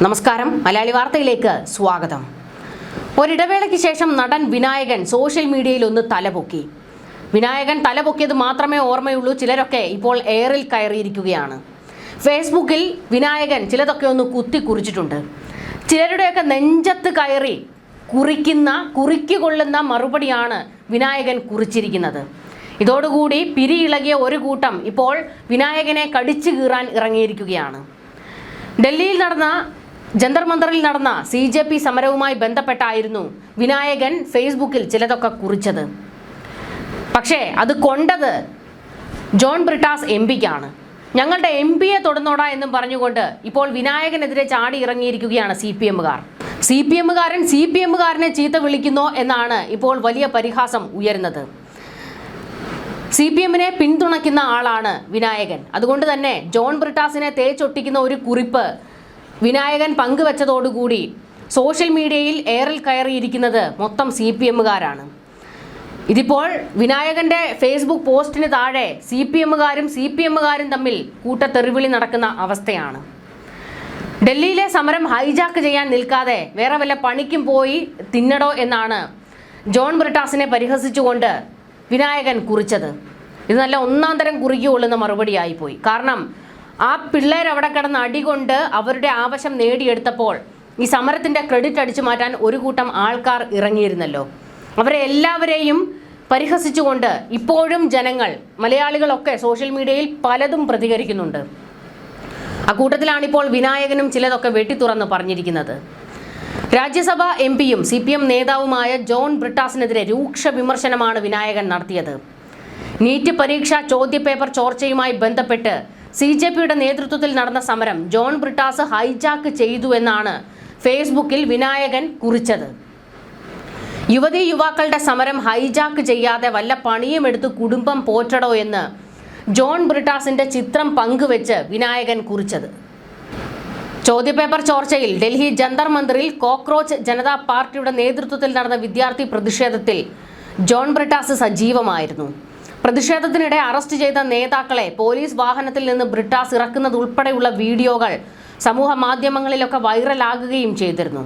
നമസ്കാരം, മലയാളി വാർത്തയിലേക്ക് സ്വാഗതം. ഒരിടവേളയ്ക്ക് ശേഷം നടൻ വിനായകൻ സോഷ്യൽ മീഡിയയിൽ ഒന്ന് തലപൊക്കി. വിനായകൻ തലപൊക്കിയത് മാത്രമേ ഓർമ്മയുള്ളൂ. ചിലരൊക്കെ ഇപ്പോൾ എയറിൽ കയറിയിരിക്കുകയാണ്. ഫേസ്ബുക്കിൽ വിനായകൻ ചിലതൊക്കെ ഒന്ന് കുറിച്ചിട്ടുണ്ട്. ചിലരുടെയൊക്കെ നെഞ്ചത്ത് കയറി കുറിക്കൊള്ളുന്ന മറുപടിയാണ് വിനായകൻ കുറിച്ചിരിക്കുന്നത്. ഇതോടുകൂടി പിരിയിളകിയ ഒരു കൂട്ടം ഇപ്പോൾ വിനായകനെ കടിച്ചു കീറാൻ ഇറങ്ങിയിരിക്കുകയാണ്. ഡൽഹിയിൽ നടന്ന ജന്തർ മന്ദറിൽ നടന്ന CJP സമരവുമായി ബന്ധപ്പെട്ടായിരുന്നു വിനായകൻ ഫേസ്ബുക്കിൽ ചിലതൊക്കെ കുറിച്ചത്. പക്ഷേ അത് കൊണ്ടത് ജോൺ ബ്രിട്ടാസ് MP-ക്കാണ്. ഞങ്ങളുടെ MP-യെ തൊടുന്നോടാ എന്നും പറഞ്ഞുകൊണ്ട് ഇപ്പോൾ വിനായകനെതിരെ ചാടി ഇറങ്ങിയിരിക്കുകയാണ് CPM-കാർ. CPM-കാരൻ CPM-കാരനെ ചീത്ത വിളിക്കുന്നോ എന്നാണ് ഇപ്പോൾ വലിയ പരിഹാസം ഉയരുന്നത്. CPM-നെ പിന്തുണയ്ക്കുന്ന ആളാണ് വിനായകൻ. അതുകൊണ്ട് തന്നെ ജോൺ ബ്രിട്ടാസിനെ തേച്ചൊട്ടിക്കുന്ന ഒരു കുറിപ്പ് വിനായകൻ പങ്കുവച്ചതോടുകൂടി സോഷ്യൽ മീഡിയയിൽ എയറിൽ കയറിയിരിക്കുന്നത് മൊത്തം CPM-കാരാണ്. ഇതിപ്പോൾ വിനായകന്റെ ഫേസ്ബുക്ക് പോസ്റ്റിന് താഴെ CPM-കാരും CPM-കാരും തമ്മിൽ കൂട്ടത്തെറിവിളി നടക്കുന്ന അവസ്ഥയാണ്. ഡൽഹിയിലെ സമരം ഹൈജാക്ക് ചെയ്യാൻ നിൽക്കാതെ വേറെ വല്ല പണിക്കും പോയി തിന്നടോ എന്നാണ് ജോൺ ബ്രിട്ടാസിനെ പരിഹസിച്ചുകൊണ്ട് വിനായകൻ കുറിച്ചത്. ഇത് നല്ല ഒന്നാം തരം കുറിക്കൊള്ളുന്ന മറുപടിയായിപ്പോയി. കാരണം ആ പിള്ളേർ അവിടെ കിടന്ന് അടികൊണ്ട് അവരുടെ ആവശ്യം നേടിയെടുത്തപ്പോൾ ഈ സമരത്തിന്റെ ക്രെഡിറ്റ് അടിച്ചു മാറ്റാൻ ഒരു കൂട്ടം ആൾക്കാർ ഇറങ്ങിയിരുന്നല്ലോ. അവരെ എല്ലാവരെയും പരിഹസിച്ചുകൊണ്ട് ഇപ്പോഴും ജനങ്ങൾ, മലയാളികളൊക്കെ സോഷ്യൽ മീഡിയയിൽ പലതും പ്രതികരിക്കുന്നുണ്ട്. അക്കൂട്ടത്തിലാണിപ്പോൾ വിനായകനും ചിലതൊക്കെ വെട്ടിത്തുറന്ന് പറഞ്ഞിരിക്കുന്നത്. രാജ്യസഭാ MP-യും CPM നേതാവുമായ ജോൺ ബ്രിട്ടാസിനെതിരെ രൂക്ഷ വിമർശനമാണ് വിനായകൻ നടത്തിയത്. നീറ്റ് പരീക്ഷാ ചോദ്യപേപ്പർ ചോർച്ചയുമായി ബന്ധപ്പെട്ട് CJP-യുടെ നേതൃത്വത്തിൽ നടന്ന സമരം ജോൺ ബ്രിട്ടാസ് ഹൈജാക്ക് ചെയ്തു എന്നാണ് ഫേസ്ബുക്കിൽ വിനായകൻ കുറിച്ചത്. യുവതീ യുവാക്കളുടെ സമരം ഹൈജാക്ക് ചെയ്യാതെ വല്ല പണിയും എടുത്ത് കുടുംബം പോറ്റടോ എന്ന് ജോൺ ബ്രിട്ടാസിന്റെ ചിത്രം പങ്കുവെച്ച് വിനായകൻ കുറിച്ചത്. ചോദ്യപേപ്പർ ചോർച്ചയിൽ ഡൽഹി ജന്തർ മന്ദിറിൽ കോക്രോച്ച് ജനതാ പാർട്ടിയുടെ നേതൃത്വത്തിൽ നടന്ന വിദ്യാർത്ഥി പ്രതിഷേധത്തിൽ ജോൺ ബ്രിട്ടാസ് സജീവമായിരുന്നു. പ്രതിഷേധത്തിനിടെ അറസ്റ്റ് ചെയ്ത നേതാക്കളെ പോലീസ് വാഹനത്തിൽ നിന്ന് ബ്രിട്ടാസ് ഇറക്കുന്നത് ഉൾപ്പെടെയുള്ള വീഡിയോകൾ സമൂഹ മാധ്യമങ്ങളിലൊക്കെ വൈറലാകുകയും ചെയ്തിരുന്നു.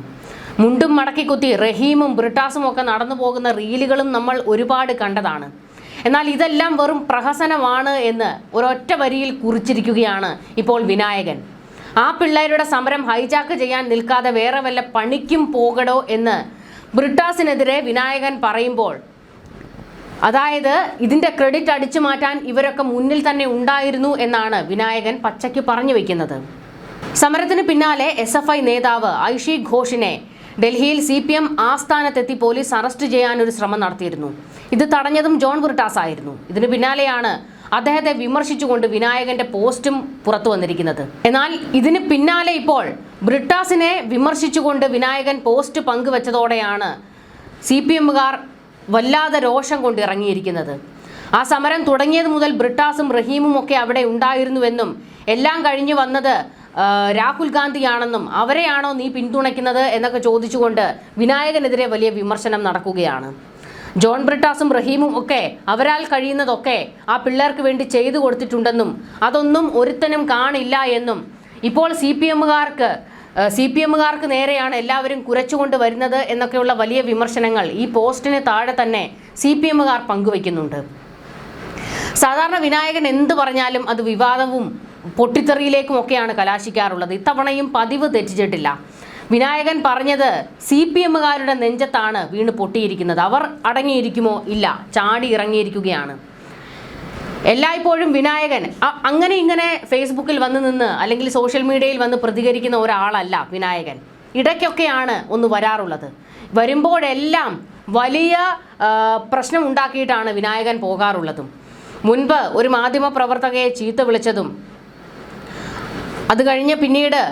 മുണ്ടും മടക്കിക്കുത്തി റഹീമും ബ്രിട്ടാസും ഒക്കെ നടന്നു പോകുന്ന റീലുകളും നമ്മൾ ഒരുപാട് കണ്ടതാണ്. എന്നാൽ ഇതെല്ലാം വെറും പ്രഹസനമാണ് എന്ന് ഒരൊറ്റ വരിയിൽ കുറിച്ചിരിക്കുകയാണ് ഇപ്പോൾ വിനായകൻ. ആ പിള്ളേരുടെ സമരം ഹൈജാക്ക് ചെയ്യാൻ നിൽക്കാതെ വേറെ വല്ല പണിക്കും പോകടോ എന്ന് ബ്രിട്ടാസിനെതിരെ വിനായകൻ പറയുമ്പോൾ, അതായത് ഇതിന്റെ ക്രെഡിറ്റ് അടിച്ചു മാറ്റാൻ ഇവരൊക്കെ മുന്നിൽ തന്നെ ഉണ്ടായിരുന്നു എന്നാണ് വിനായകൻ പച്ചയ്ക്ക് പറഞ്ഞു വെക്കുന്നത്. സമരത്തിന് പിന്നാലെ SFI നേതാവ് ഐഷി ഘോഷിനെ ഡൽഹിയിൽ CPM ആസ്ഥാനത്തെത്തി പോലീസ് അറസ്റ്റ് ചെയ്യാനൊരു ശ്രമം നടത്തിയിരുന്നു. ഇത് തടഞ്ഞതും ജോൺ ബ്രിട്ടാസ് ആയിരുന്നു. ഇതിന് പിന്നാലെയാണ് അദ്ദേഹത്തെ വിമർശിച്ചുകൊണ്ട് വിനായകന്റെ പോസ്റ്റും പുറത്തു വന്നിരിക്കുന്നത്. എന്നാൽ ഇതിന് പിന്നാലെ ഇപ്പോൾ ബ്രിട്ടാസിനെ വിമർശിച്ചുകൊണ്ട് വിനായകൻ പോസ്റ്റ് പങ്കുവച്ചതോടെയാണ് CPM-കാർ വല്ലാതെ രോഷം കൊണ്ട് ഇറങ്ങിയിരിക്കുന്നത്. ആ സമരം തുടങ്ങിയത് മുതൽ ബ്രിട്ടാസും റഹീമും ഒക്കെ അവിടെ ഉണ്ടായിരുന്നുവെന്നും എല്ലാം കഴിഞ്ഞു വന്നത് രാഹുൽ ഗാന്ധിയാണെന്നും അവരെയാണോ നീ പിന്തുണയ്ക്കുന്നത് എന്നൊക്കെ ചോദിച്ചുകൊണ്ട് വിനായകനെതിരെ വലിയ വിമർശനം നടക്കുകയാണ്. ജോൺ ബ്രിട്ടാസും റഹീമും ഒക്കെ അവരാൽ കഴിയുന്നതൊക്കെ ആ പിള്ളേർക്ക് വേണ്ടി ചെയ്തു കൊടുത്തിട്ടുണ്ടെന്നും അതൊന്നും ഒരുത്തനും കാണില്ല എന്നും ഇപ്പോൾ CPM-കാർക്ക് നേരെയാണ് എല്ലാവരും കുരച്ചുകൊണ്ട് വരുന്നത് എന്നൊക്കെയുള്ള വലിയ വിമർശനങ്ങൾ ഈ പോസ്റ്റിന് താഴെ തന്നെ CPM-കാർ പങ്കുവയ്ക്കുന്നുണ്ട്. സാധാരണ വിനായകൻ എന്ത് പറഞ്ഞാലും അത് വിവാദവും പൊട്ടിത്തെറിയിലേക്കും ഒക്കെയാണ് കലാശിക്കാറുള്ളത്. ഇത്തവണയും പതിവ് തെറ്റിച്ചിട്ടില്ല. വിനായകൻ പറഞ്ഞത് CPM-കാരുടെ നെഞ്ചത്താണ് വീണ് പൊട്ടിയിരിക്കുന്നത്. അവർ അടങ്ങിയിരിക്കുമോ? ഇല്ല, ചാടി ഇറങ്ങിയിരിക്കുകയാണ്. എല്ലായ്പ്പോഴും വിനായകൻ അങ്ങനെ ഇങ്ങനെ ഫേസ്ബുക്കിൽ വന്ന് നിന്ന് അല്ലെങ്കിൽ സോഷ്യൽ മീഡിയയിൽ വന്ന് പ്രതികരിക്കുന്ന ഒരാളല്ല വിനായകൻ. ഇടയ്ക്കൊക്കെയാണ് ഒന്ന് വരാറുള്ളത്. വരുമ്പോഴെല്ലാം വലിയ പ്രശ്നം ഉണ്ടാക്കിയിട്ടാണ് വിനായകൻ പോകാറുള്ളതും. മുൻപ് ഒരു മാധ്യമ പ്രവർത്തകയെ ചീത്ത വിളിച്ചതും അത് കഴിഞ്ഞ് പിന്നീട്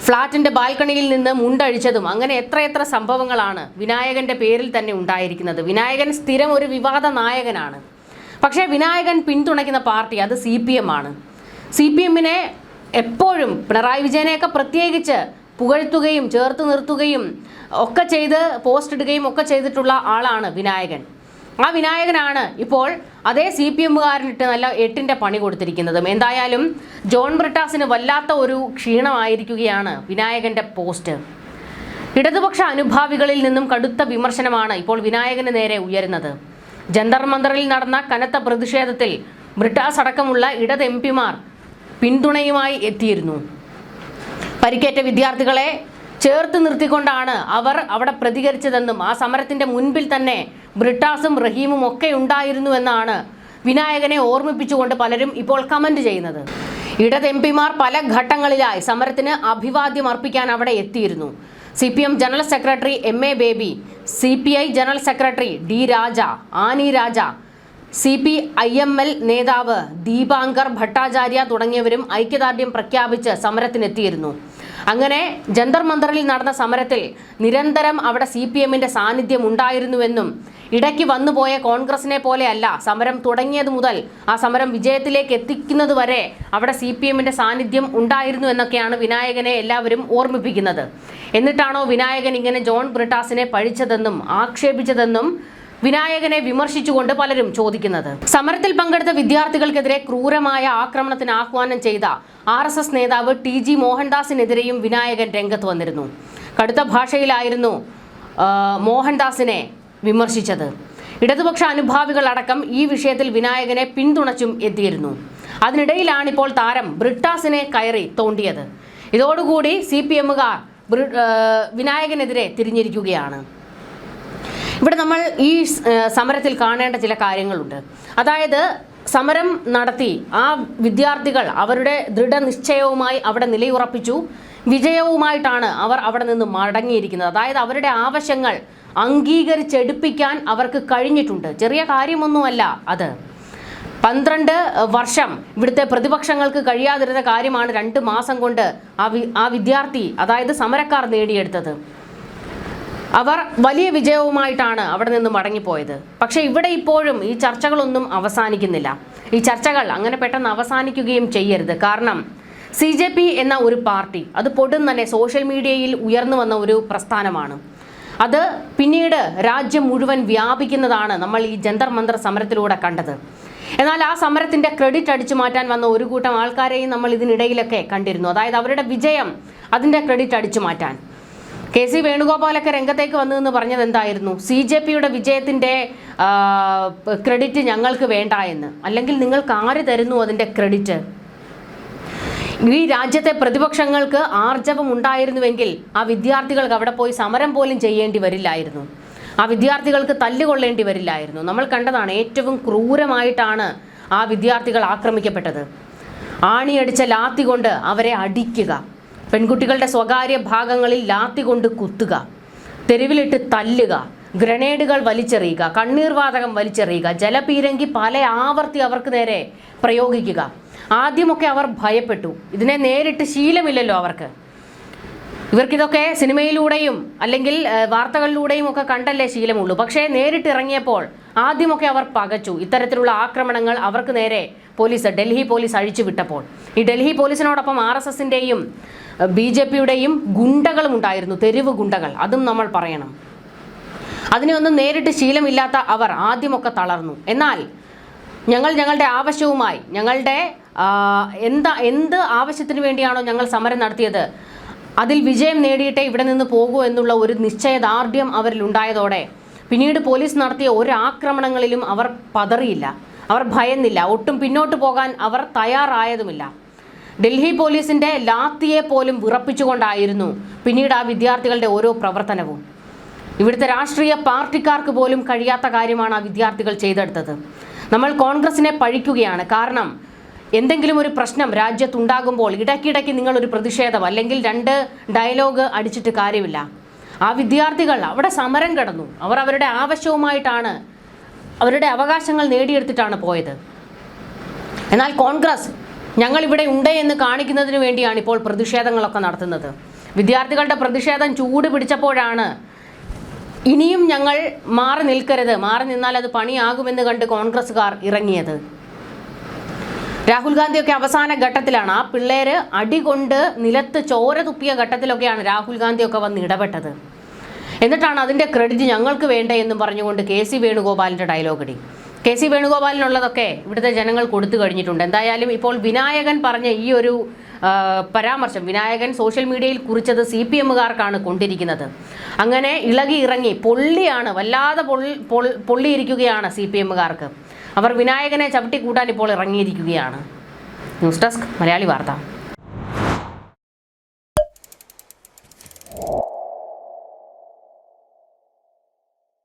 ഫ്ളാറ്റിന്റെ ബാൽക്കണിയിൽ നിന്ന് മുണ്ടഴിച്ചതും അങ്ങനെ എത്രയെത്ര സംഭവങ്ങളാണ് വിനായകന്റെ പേരിൽ തന്നെ ഉണ്ടായിരിക്കുന്നത്. വിനായകൻ സ്ഥിരം ഒരു വിവാദ നായകനാണ്. പക്ഷേ വിനായകൻ പിന്തുണയ്ക്കുന്ന പാർട്ടി അത് CPM ആണ്. CPM-നെ എപ്പോഴും പിണറായി വിജയനെയൊക്കെ പ്രത്യേകിച്ച് പുകഴ്ത്തുകയും ചേർത്ത് നിർത്തുകയും ഒക്കെ ചെയ്ത് പോസ്റ്റ് ഇടുകയും ഒക്കെ ചെയ്തിട്ടുള്ള ആളാണ് വിനായകൻ. ആ വിനായകനാണ് ഇപ്പോൾ അതേ CPM-കാരനിട്ട് നല്ല 8ന്റെ പണി കൊടുത്തിരിക്കുന്നതും. എന്തായാലും ജോൺ ബ്രിട്ടാസിന് വല്ലാത്ത ഒരു ക്ഷീണമായിരിക്കുകയാണ് വിനായകന്റെ പോസ്റ്റ്. ഇടതുപക്ഷ അനുഭാവികളിൽ നിന്നും കടുത്ത വിമർശനമാണ് ഇപ്പോൾ വിനായകന് നേരെ ഉയരുന്നത്. ജന്തർ മന്ദറിൽ നടന്ന കനത്ത പ്രതിഷേധത്തിൽ ബ്രിട്ടാസ് അടക്കമുള്ള ഇടത് MP-മാർ പിന്തുണയുമായി എത്തിയിരുന്നു. പരിക്കേറ്റ വിദ്യാർത്ഥികളെ ചേർത്ത് നിർത്തിക്കൊണ്ടാണ് അവർ അവിടെ പ്രതികരിച്ചതെന്നും ആ സമരത്തിന്റെ മുൻപിൽ തന്നെ ബ്രിട്ടാസും റഹീമും ഒക്കെ ഉണ്ടായിരുന്നു എന്നാണ് വിനായകനെ ഓർമ്മിപ്പിച്ചുകൊണ്ട് പലരും ഇപ്പോൾ കമന്റ് ചെയ്യുന്നത്. ഇടത് MP-മാർ പല ഘട്ടങ്ങളിലായി സമരത്തിന് അഭിവാദ്യം അർപ്പിക്കാൻ അവിടെ എത്തിയിരുന്നു. CPM general secretary MA baby, CPI general secretary D രാജ, ആനി രാജ, CPIML നേതാവ് ദീപാങ്കർ ഭട്ടാചാര്യ തുടങ്ങിയവരും ഐക്യദാർഢ്യം പ്രഖ്യാപിച്ച് സമരത്തിനെത്തിയിരുന്നു. അങ്ങനെ ജന്തർ മന്ദറിൽ നടന്ന സമരത്തിൽ നിരന്തരം അവിടെ CPM-ന്റെ സാന്നിധ്യം ഉണ്ടായിരുന്നുവെന്നും ഇടയ്ക്ക് വന്നുപോയ കോൺഗ്രസിനെ പോലെയല്ല സമരം തുടങ്ങിയത് മുതൽ ആ സമരം വിജയത്തിലേക്ക് എത്തിക്കുന്നത് വരെ അവിടെ CPM-ന്റെ സാന്നിധ്യം ഉണ്ടായിരുന്നു എന്നൊക്കെയാണ് വിനായകനെ എല്ലാവരും ഓർമ്മിപ്പിക്കുന്നത്. എന്നിട്ടാണോ വിനായകൻ ഇങ്ങനെ ജോൺ ബ്രിട്ടാസിനെ പഴിച്ചതെന്നും ആക്ഷേപിച്ചതെന്നും വിനായകനെ വിമർശിച്ചുകൊണ്ട് പലരും ചോദിക്കുന്നത്. സമരത്തിൽ പങ്കെടുത്ത വിദ്യാർത്ഥികൾക്കെതിരെ ക്രൂരമായ ആക്രമണത്തിന് ആഹ്വാനം ചെയ്ത RSS നേതാവ് TG മോഹൻദാസിനെതിരെയും വിനായകൻ രംഗത്ത് വന്നിരുന്നു. കടുത്ത ഭാഷയിലായിരുന്നു മോഹൻദാസിനെ വിമർശിച്ചത്. ഇടതുപക്ഷ അനുഭാവികളടക്കം ഈ വിഷയത്തിൽ വിനായകനെ പിന്തുണച്ചും എത്തിയിരുന്നു. അതിനിടയിലാണ് ഇപ്പോൾ താരം ബ്രിട്ടാസിനെ കയറി തോണ്ടിയത്. ഇതോടുകൂടി CPM-കാർ വിനായകനെതിരെ തിരിഞ്ഞിരിക്കുകയാണ്. ഇവിടെ നമ്മൾ ഈ സമരത്തിൽ കാണേണ്ട ചില കാര്യങ്ങളുണ്ട്. അതായത് സമരം നടത്തി ആ വിദ്യാർത്ഥികൾ അവരുടെ ദൃഢനിശ്ചയവുമായി അവിടെ നിലയുറപ്പിച്ചു. വിജയവുമായിട്ടാണ് അവർ അവിടെ നിന്ന് മടങ്ങിയിരിക്കുന്നത്. അതായത് അവരുടെ ആവശ്യങ്ങൾ അംഗീകരിച്ചെടുപ്പിക്കാൻ അവർക്ക് കഴിഞ്ഞിട്ടുണ്ട്. ചെറിയ കാര്യമൊന്നുമല്ല അത്. 12 വർഷം ഇവിടുത്തെ പ്രതിപക്ഷങ്ങൾക്ക് കഴിയാതിരുന്ന കാര്യമാണ് 2 മാസം കൊണ്ട് ആ വിദ്യാർത്ഥി, അതായത് സമരക്കാർ നേടിയെടുത്തത്. അവർ വലിയ വിജയവുമായിട്ടാണ് അവിടെ നിന്ന് മടങ്ങിപ്പോയത്. പക്ഷെ ഇവിടെ ഇപ്പോഴും ഈ ചർച്ചകളൊന്നും അവസാനിക്കുന്നില്ല. ഈ ചർച്ചകൾ അങ്ങനെ പെട്ടെന്ന് അവസാനിക്കുകയും ചെയ്യരുത്. കാരണം CJP എന്ന ഒരു പാർട്ടി അത് പൊടുന്നനെ സോഷ്യൽ മീഡിയയിൽ ഉയർന്നു വന്ന ഒരു പ്രസ്ഥാനമാണ്. അത് പിന്നീട് രാജ്യം മുഴുവൻ വ്യാപിക്കുന്നതാണ് നമ്മൾ ഈ ജന്തർ മന്ദർ സമരത്തിലൂടെ കണ്ടത്. എന്നാൽ ആ സമരത്തിന്റെ ക്രെഡിറ്റ് അടിച്ചു മാറ്റാൻ വന്ന ഒരു കൂട്ടം ആൾക്കാരെയും നമ്മൾ ഇതിനിടയിലൊക്കെ കണ്ടിരുന്നു. അതായത് അവരുടെ വിജയം അതിന്റെ ക്രെഡിറ്റ് അടിച്ചു മാറ്റാൻ KC വേണുഗോപാലൊക്കെ രംഗത്തേക്ക് വന്നതെന്ന് പറഞ്ഞത് എന്തായിരുന്നു? CJPയുടെ വിജയത്തിന്റെ ക്രെഡിറ്റ് ഞങ്ങൾക്ക് വേണ്ട എന്ന്. അല്ലെങ്കിൽ നിങ്ങൾക്ക് ആര് തരുന്നു അതിന്റെ ക്രെഡിറ്റ്? ഈ രാജ്യത്തെ പ്രതിപക്ഷങ്ങൾക്ക് ആർജവം ഉണ്ടായിരുന്നുവെങ്കിൽ ആ വിദ്യാർത്ഥികൾക്ക് അവിടെ പോയി സമരം പോലും ചെയ്യേണ്ടി വരില്ലായിരുന്നു. ആ വിദ്യാർത്ഥികൾക്ക് തല്ലുകൊള്ളേണ്ടി വരില്ലായിരുന്നു. നമ്മൾ കണ്ടതാണ്, ഏറ്റവും ക്രൂരമായിട്ടാണ് ആ വിദ്യാർത്ഥികൾ ആക്രമിക്കപ്പെട്ടത്. ആണിയടിച്ച ലാത്തി കൊണ്ട് അവരെ അടിക്കുക, പെൺകുട്ടികളുടെ സ്വകാര്യ ഭാഗങ്ങളിൽ ലാത്തി കൊണ്ട് കുത്തുക, തെരുവിലിട്ട് തല്ലുക, ഗ്രനേഡുകൾ വലിച്ചെറിയുക, കണ്ണീർവാതകം വലിച്ചെറിയുക, ജലപീരങ്കി പല ആവർത്തി അവർക്ക് നേരെ പ്രയോഗിക്കുക. ആദ്യമൊക്കെ അവർ ഭയപ്പെട്ടു. ഇതിനെ നേരിട്ട് ശീലമില്ലല്ലോ അവർക്ക്. ഇവർക്കിതൊക്കെ സിനിമയിലൂടെയും അല്ലെങ്കിൽ വാർത്തകളിലൂടെയും ഒക്കെ കണ്ടല്ലേ ശീലമുള്ളൂ. പക്ഷേ നേരിട്ട് ഇറങ്ങിയപ്പോൾ ആദ്യമൊക്കെ അവർ പകച്ചു. ഇത്തരത്തിലുള്ള ആക്രമണങ്ങൾ അവർക്ക് നേരെ ഡൽഹി പോലീസ് അഴിച്ചുവിട്ടപ്പോൾ ഈ ഡൽഹി പോലീസിനോടൊപ്പം RSSന്റെയും BJPയുടെയും ഗുണ്ടകളും ഉണ്ടായിരുന്നു, തെരുവ് ഗുണ്ടകൾ. അതും നമ്മൾ പറയണം. അതിനെയൊന്നും നേരിട്ട് ശീലമില്ലാത്ത അവർ ആദ്യമൊക്കെ തളർന്നു. എന്നാൽ ഞങ്ങളുടെ ആവശ്യവുമായി ഞങ്ങളുടെ എന്ത് ആവശ്യത്തിന് വേണ്ടിയാണോ ഞങ്ങൾ സമരം നടത്തിയത് അതിൽ വിജയം നേടിയിട്ടേ ഇവിടെ നിന്ന് പോകൂ എന്നുള്ള ഒരു നിശ്ചയദാർഢ്യം അവരിൽ ഉണ്ടായതോടെ പിന്നീട് പോലീസ് നടത്തിയ ഒരു ആക്രമണങ്ങളിലും അവർ പതറിയില്ല, അവർ ഭയന്നില്ല, ഒട്ടും പിന്നോട്ട് പോകാൻ അവർ തയ്യാറായതുമില്ല. ഡൽഹി പോലീസിന്റെ ലാത്തിയെ പോലും വിറപ്പിച്ചുകൊണ്ടായിരുന്നു പിന്നീട് ആ വിദ്യാർത്ഥികളുടെ ഓരോ പ്രവർത്തനവും. ഇവിടുത്തെ രാഷ്ട്രീയ പാർട്ടിക്കാർക്ക് പോലും കഴിയാത്ത കാര്യമാണ് ആ വിദ്യാർത്ഥികൾ ചെയ്തെടുത്തത്. നമ്മൾ കോൺഗ്രസിനെ പഴിക്കുകയാണ്. കാരണം എന്തെങ്കിലും ഒരു പ്രശ്നം രാജ്യത്തുണ്ടാകുമ്പോൾ ഇടയ്ക്കിടയ്ക്ക് നിങ്ങളൊരു പ്രതിഷേധം അല്ലെങ്കിൽ 2 ഡയലോഗ് അടിച്ചിട്ട് കാര്യമില്ല. ആ വിദ്യാർത്ഥികൾ അവിടെ സമരം കിടന്നു. അവർ അവരുടെ ആവശ്യവുമായിട്ടാണ്, അവരുടെ അവകാശങ്ങൾ നേടിയെടുത്തിട്ടാണ് പോയത്. എന്നാൽ കോൺഗ്രസ് ഞങ്ങളിവിടെ ഉണ്ട് എന്ന് കാണിക്കുന്നതിന് വേണ്ടിയാണ് ഇപ്പോൾ പ്രതിഷേധങ്ങളൊക്കെ നടത്തുന്നത്. വിദ്യാർത്ഥികളുടെ പ്രതിഷേധം ചൂട് പിടിച്ചപ്പോഴാണ് ഇനിയും ഞങ്ങൾ മാറി നിൽക്കരുത്, മാറി നിന്നാൽ അത് പണിയാകുമെന്ന് കണ്ട് കോൺഗ്രസ്സുകാർ ഇറങ്ങിയത്. രാഹുൽ ഗാന്ധിയൊക്കെ അവസാന ഘട്ടത്തിലാണ്, ആ പിള്ളേര് അടികൊണ്ട് നിലത്ത് ചോര തുപ്പിയ ഘട്ടത്തിലൊക്കെയാണ് രാഹുൽ ഗാന്ധിയൊക്കെ വന്ന് ഇടപെട്ടത്. എന്നിട്ടാണ് അതിൻ്റെ ക്രെഡിറ്റ് ഞങ്ങൾക്ക് വേണ്ടേ എന്നും പറഞ്ഞുകൊണ്ട് KC വേണുഗോപാലിൻ്റെ ഡയലോഗ് അടി. KC വേണുഗോപാലിനുള്ളതൊക്കെ ഇവിടുത്തെ ജനങ്ങൾ കൊടുത്തു കഴിഞ്ഞിട്ടുണ്ട്. എന്തായാലും ഇപ്പോൾ വിനായകൻ പറഞ്ഞ ഈ ഒരു പരാമർശം വിനായകൻ സോഷ്യൽ മീഡിയയിൽ കുറിച്ചത് CPMകാർക്കാണ് കൊണ്ടിരിക്കുന്നത്. അങ്ങനെ ഇളകി ഇറങ്ങി പൊള്ളിയാണ്, വല്ലാതെ പൊള്ളിയിരിക്കുകയാണ് CPMകാർക്ക്. അവർ വിനായകനെ ചവിട്ടിക്കൂട്ടാൻ ഇപ്പോൾ ഇറങ്ങിയിരിക്കുകയാണ്. ന്യൂസ് ഡെസ്ക് മലയാളി വാർത്ത.